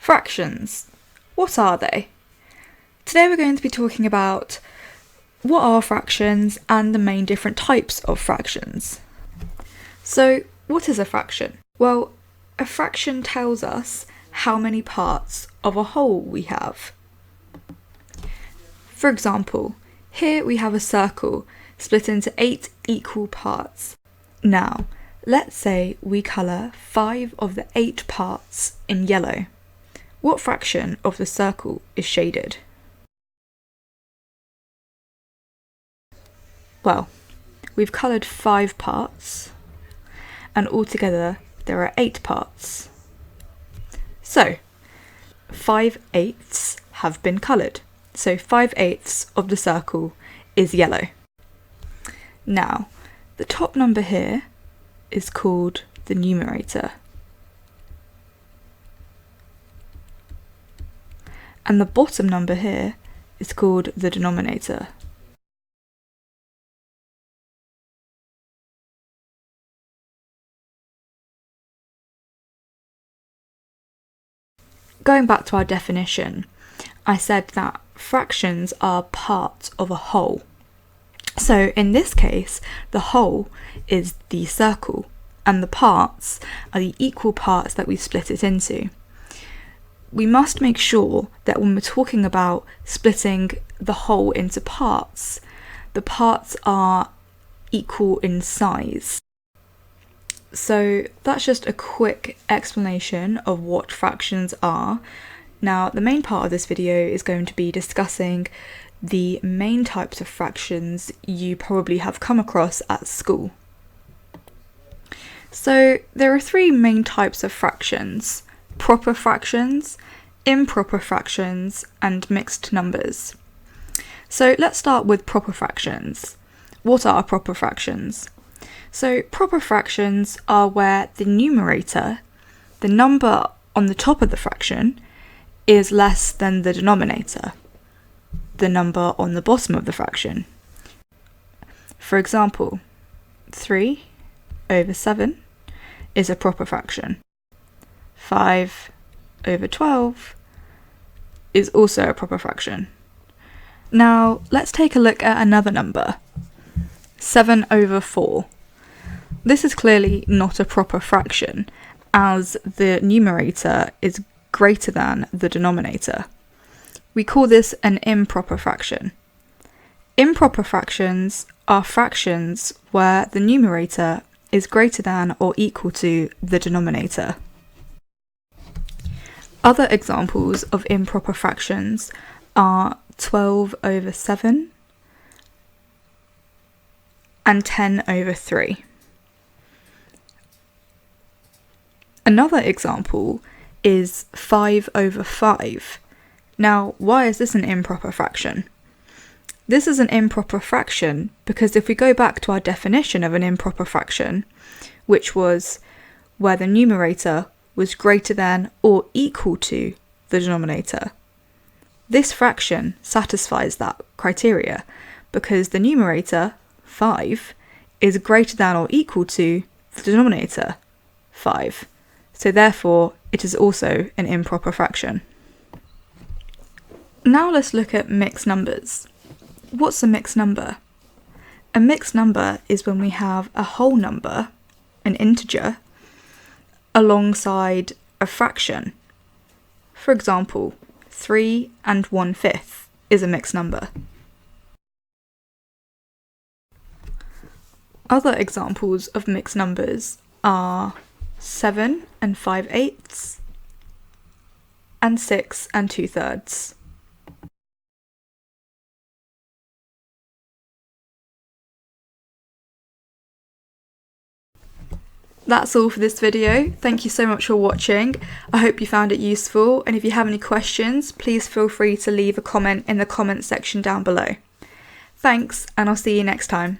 Fractions. What are they? Today we're going to be talking about what are fractions and the main different types of fractions. So, what is a fraction? Well, a fraction tells us how many parts of a whole we have. For example, here we have a circle split into 8 equal parts. Now, let's say we colour 5 of the 8 parts in yellow. What fraction of the circle is shaded? Well, we've coloured 5 parts, and altogether there are 8 parts. So, 5/8 have been coloured. So 5/8 of the circle is yellow. Now, the top number here is called the numerator. And the bottom number here is called the denominator. Going back to our definition, I said that fractions are part of a whole. So in this case, the whole is the circle, and the parts are the equal parts that we split it into. We must make sure that when we're talking about splitting the whole into parts, the parts are equal in size. So that's just a quick explanation of what fractions are. Now, the main part of this video is going to be discussing the main types of fractions you probably have come across at school. So there are 3 main types of fractions: proper fractions, improper fractions, and mixed numbers. So let's start with proper fractions. What are proper fractions? So proper fractions are where the numerator, the number on the top of the fraction, is less than the denominator, the number on the bottom of the fraction. For example, 3/7 is a proper fraction. 5/12 is also a proper fraction. Now, let's take a look at another number, 7/4. This is clearly not a proper fraction, as the numerator is greater than the denominator. We call this an improper fraction. Improper fractions are fractions where the numerator is greater than or equal to the denominator. Other examples of improper fractions are 12/7 and 10/3. Another example is 5/5. Now, why is this an improper fraction? This is an improper fraction because if we go back to our definition of an improper fraction, which was where the numerator was greater than or equal to the denominator, this fraction satisfies that criteria because the numerator, 5, is greater than or equal to the denominator, 5. So therefore, it is also an improper fraction. Now let's look at mixed numbers. What's a mixed number? A mixed number is when we have a whole number, an integer, alongside a fraction. For example, 3 1/5 is a mixed number. Other examples of mixed numbers are 7 5/8 and 6 2/3. That's all for this video. Thank you so much for watching. I hope you found it useful, and if you have any questions, please feel free to leave a comment in the comment section down below. Thanks, and I'll see you next time.